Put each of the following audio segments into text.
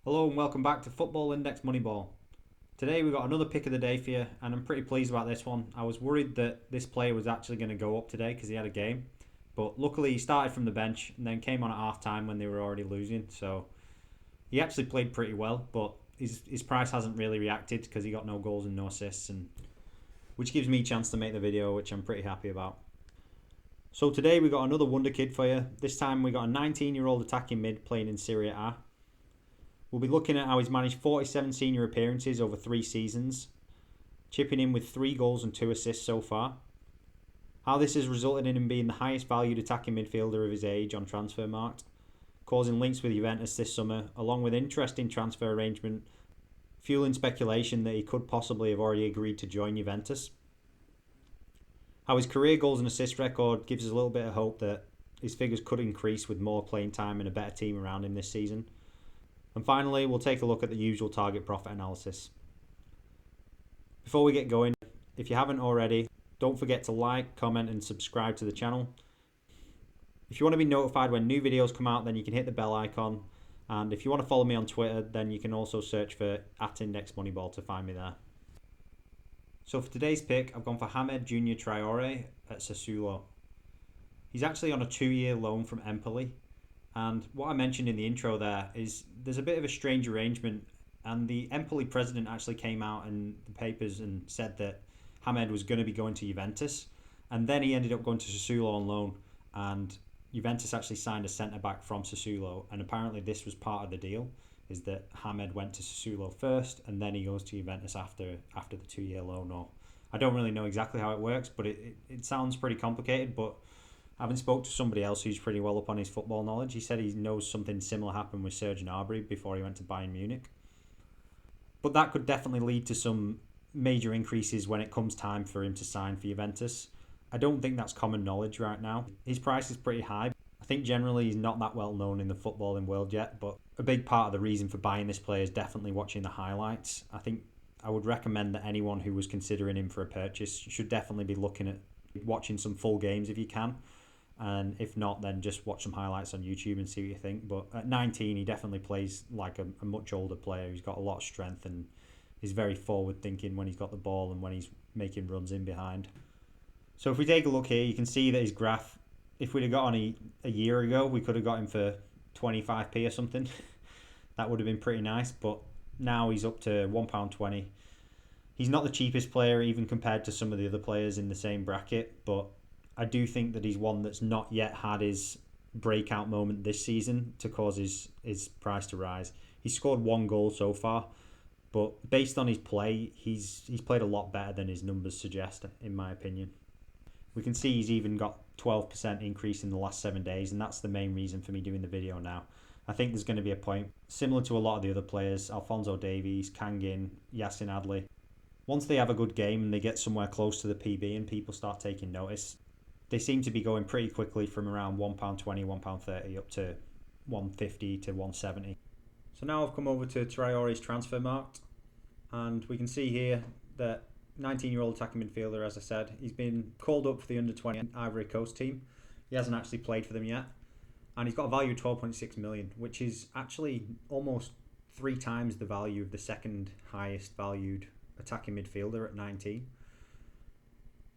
Hello and welcome back to Football Index Moneyball. Today we've got another pick of the day for you, and I'm pretty pleased about this one. I was worried that this player was actually going to go up today because he had a game, but luckily he started from the bench and then came on at half time when they were already losing. So he actually played pretty well, but his price hasn't really reacted because he got no goals and no assists, and which gives me a chance to make the video, which I'm pretty happy about. So today we got another wonder kid for you. This time we got a 19-year-old attacking mid playing in Serie A. We'll be looking at how he's managed 47 senior appearances over 3 seasons, chipping in with 3 goals and 2 assists so far. How this has resulted in him being the highest valued attacking midfielder of his age on Transfermarkt, causing links with Juventus this summer, along with interesting transfer arrangement, fueling speculation that he could possibly have already agreed to join Juventus. How his career goals and assist record gives us a little bit of hope that his figures could increase with more playing time and a better team around him this season. And finally, we'll take a look at the usual target profit analysis. Before we get going, if you haven't already, don't forget to like, comment and subscribe to the channel. If you want to be notified when new videos come out, then you can hit the bell icon. And if you want to follow me on Twitter, then you can also search for @IndexMoneyball to find me there. So for today's pick, I've gone for Hamed Junior Traore at Sassuolo. He's actually on a 2-year loan from Empoli. And what I mentioned in the intro there is there's a bit of a strange arrangement, and the Empoli president actually came out in the papers and said that Hamed was going to be going to Juventus, and then he ended up going to Sassuolo on loan, and Juventus actually signed a centre-back from Sassuolo, and apparently this was part of the deal, is that Hamed went to Sassuolo first, and then he goes to Juventus after the 2-year loan. Or I don't really know exactly how it works, but it sounds pretty complicated, but having spoke to somebody else who's pretty well up on his football knowledge, he said he knows something similar happened with Serge Gnabry before he went to Bayern Munich. But that could definitely lead to some major increases when it comes time for him to sign for Juventus. I don't think that's common knowledge right now. His price is pretty high. I think generally he's not that well known in the footballing world yet, but a big part of the reason for buying this player is definitely watching the highlights. I think I would recommend that anyone who was considering him for a purchase should definitely be looking at watching some full games if you can. And if not, then just watch some highlights on YouTube and see what you think. But at 19, he definitely plays like a much older player. He's got a lot of strength and he's very forward thinking when he's got the ball and when he's making runs in behind. So if we take a look here, you can see that his graph, if we'd have got on a year ago, we could have got him for 25p or something. That would have been pretty nice, but now he's up to £1.20. He's not the cheapest player even compared to some of the other players in the same bracket, but I do think that he's one that's not yet had his breakout moment this season to cause his price to rise. He's scored 1 goal so far, but based on his play, he's played a lot better than his numbers suggest, in my opinion. We can see he's even got 12% increase in the last 7 days, and that's the main reason for me doing the video now. I think there's going to be a point, similar to a lot of the other players, Alphonso Davies, Kangin, Yassin Adli. Once they have a good game and they get somewhere close to the PB and people start taking notice, they seem to be going pretty quickly from around £1.20, £1.30 up to £1.50 to £1.70. So now I've come over to Traore's Transfermarkt, and we can see here that 19-year-old attacking midfielder, as I said, he's been called up for the under-20 Ivory Coast team. He hasn't actually played for them yet, and he's got a value of 12.6 million, which is actually almost 3 times the value of the second highest valued attacking midfielder at 19.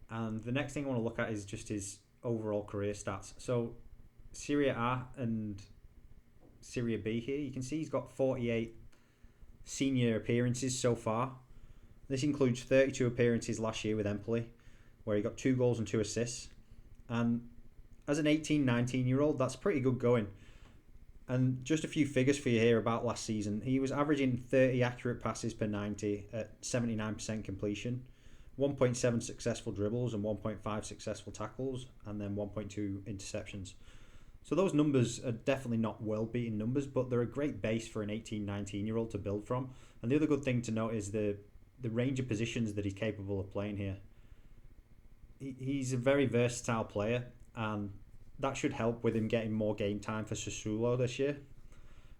And the next thing I want to look at is just his overall career stats. So Serie A and Serie B here, you can see he's got 48 senior appearances so far. This includes 32 appearances last year with Empoli, where he got 2 goals and 2 assists. And as an 18, 19-year-old, that's pretty good going. And just a few figures for you here about last season. He was averaging 30 accurate passes per 90 at 79% completion. 1.7 successful dribbles and 1.5 successful tackles, and then 1.2 interceptions. So those numbers are definitely not well-beaten numbers, but they're a great base for an 18, 19-year-old to build from. And the other good thing to note is the range of positions that he's capable of playing here. He's a very versatile player, and that should help with him getting more game time for Sassuolo this year.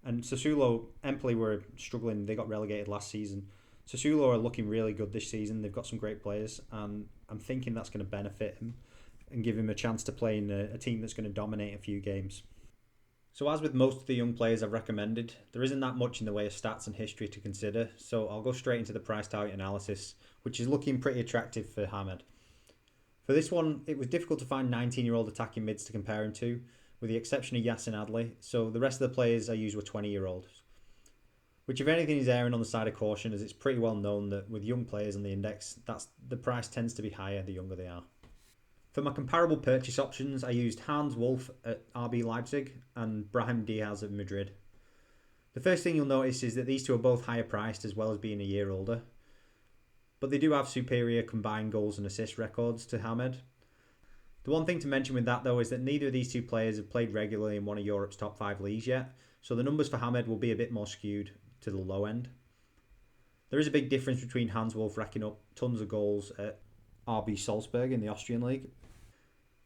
And Sassuolo, Empoli were struggling. They got relegated last season. Sassuolo are looking really good this season. They've got some great players, and I'm thinking that's going to benefit him and give him a chance to play in a team that's going to dominate a few games. So as with most of the young players I've recommended, there isn't that much in the way of stats and history to consider, so I'll go straight into the price target analysis, which is looking pretty attractive for Hamed. For this one, it was difficult to find 19-year-old attacking mids to compare him to, with the exception of Yassin Adli, so the rest of the players I used were 20-year-olds. Which if anything is erring on the side of caution, as it's pretty well known that with young players on the index, the price tends to be higher the younger they are. For my comparable purchase options, I used Hans Wolf at RB Leipzig and Brahim Diaz at Madrid. The first thing you'll notice is that these two are both higher priced as well as being a year older, but they do have superior combined goals and assist records to Hamed. The one thing to mention with that though is that neither of these two players have played regularly in one of Europe's top 5 leagues yet, so the numbers for Hamed will be a bit more skewed to the low end. There is a big difference between Hans Wolf racking up tons of goals at RB Salzburg in the Austrian league,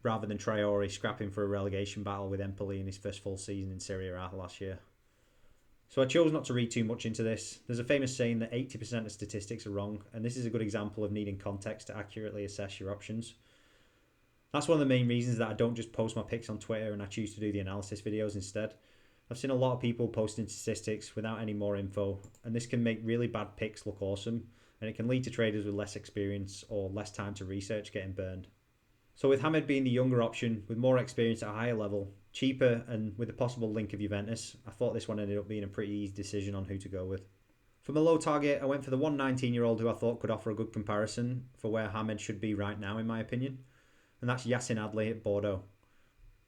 rather than Traore scrapping for a relegation battle with Empoli in his first full season in Serie A last year. So I chose not to read too much into this. There's a famous saying that 80% of statistics are wrong, and this is a good example of needing context to accurately assess your options. That's one of the main reasons that I don't just post my picks on Twitter and I choose to do the analysis videos instead. I've seen a lot of people posting statistics without any more info, and this can make really bad picks look awesome, and it can lead to traders with less experience or less time to research getting burned. So with Hamed being the younger option, with more experience at a higher level, cheaper, and with a possible link of Juventus, I thought this one ended up being a pretty easy decision on who to go with. For my low target, I went for the 19-year-old who I thought could offer a good comparison for where Hamed should be right now in my opinion, and that's Yassin Adli at Bordeaux.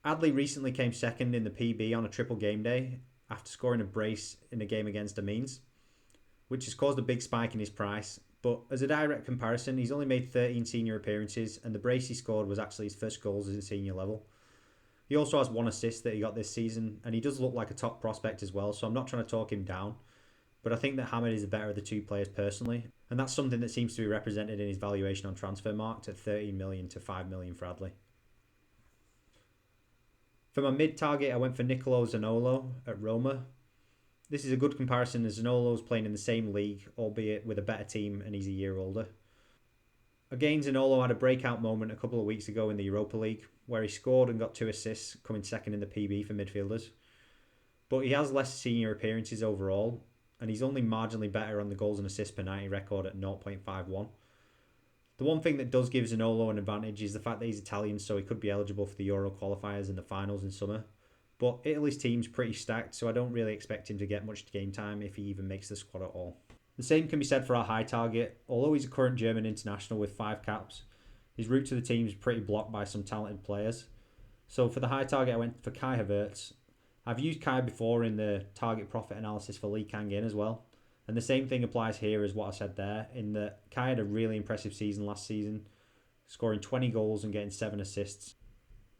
Adli recently came second in the PB on a triple game day after scoring a brace in a game against Amiens, which has caused a big spike in his price. But as a direct comparison, he's only made 13 senior appearances, and the brace he scored was actually his first goals at senior level. He also has 1 assist that he got this season, and he does look like a top prospect as well, so I'm not trying to talk him down. But I think that Hamed is the better of the two players personally, and that's something that seems to be represented in his valuation on Transfermarkt at 13 million to 5 million for Adli. For my mid target, I went for Nicolo Zaniolo at Roma. This is a good comparison as Zaniolo's playing in the same league, albeit with a better team, and he's a year older. Again, Zaniolo had a breakout moment a couple of weeks ago in the Europa League, where he scored and got 2 assists, coming second in the PB for midfielders. But he has less senior appearances overall, and he's only marginally better on the goals and assists per 90 record at 0.51. The one thing that does give Zaniolo an advantage is the fact that he's Italian, so he could be eligible for the Euro qualifiers in the finals in summer. But Italy's team's pretty stacked, so I don't really expect him to get much game time if he even makes the squad at all. The same can be said for our high target. Although he's a current German international with 5 caps, his route to the team is pretty blocked by some talented players. So for the high target, I went for Kai Havertz. I've used Kai before in the target profit analysis for Lee Kang-in as well. And the same thing applies here as what I said there, in that Kai had a really impressive season last season, scoring 20 goals and getting 7 assists.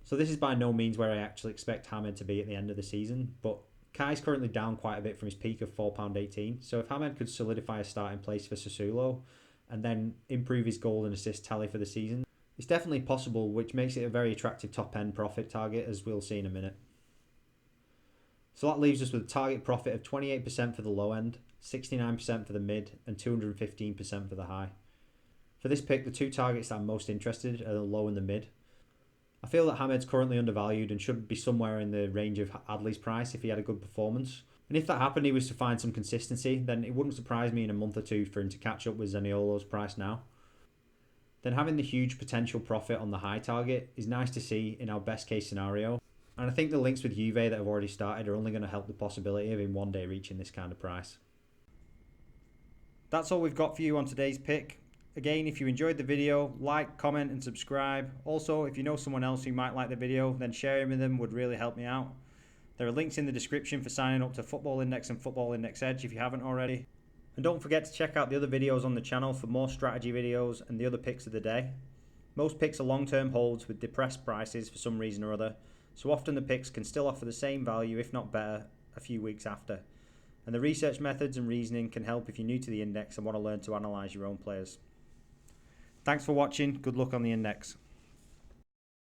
So this is by no means where I actually expect Hamed to be at the end of the season, but Kai's currently down quite a bit from his peak of £4.18, so if Hamed could solidify a starting place for Sassuolo and then improve his goal and assist tally for the season, it's definitely possible, which makes it a very attractive top-end profit target, as we'll see in a minute. So that leaves us with a target profit of 28% for the low end, 69% for the mid, and 215% for the high. For this pick, the 2 targets that I'm most interested in are the low and the mid. I feel that Hamed's currently undervalued and should be somewhere in the range of Adli's price if he had a good performance. And if that happened, he was to find some consistency, then it wouldn't surprise me in a month or two for him to catch up with Zaniolo's price now. Then having the huge potential profit on the high target is nice to see in our best case scenario. And I think the links with Juve that have already started are only going to help the possibility of him one day reaching this kind of price. That's all we've got for you on today's pick. Again, if you enjoyed the video, like, comment and subscribe. Also, if you know someone else who might like the video, then sharing with them would really help me out. There are links in the description for signing up to Football Index and Football Index Edge if you haven't already. And don't forget to check out the other videos on the channel for more strategy videos and the other picks of the day. Most picks are long-term holds with depressed prices for some reason or other, so often the picks can still offer the same value, if not better, a few weeks after. And the research methods and reasoning can help if you're new to the index and want to learn to analyse your own players. Thanks for watching, good luck on the index.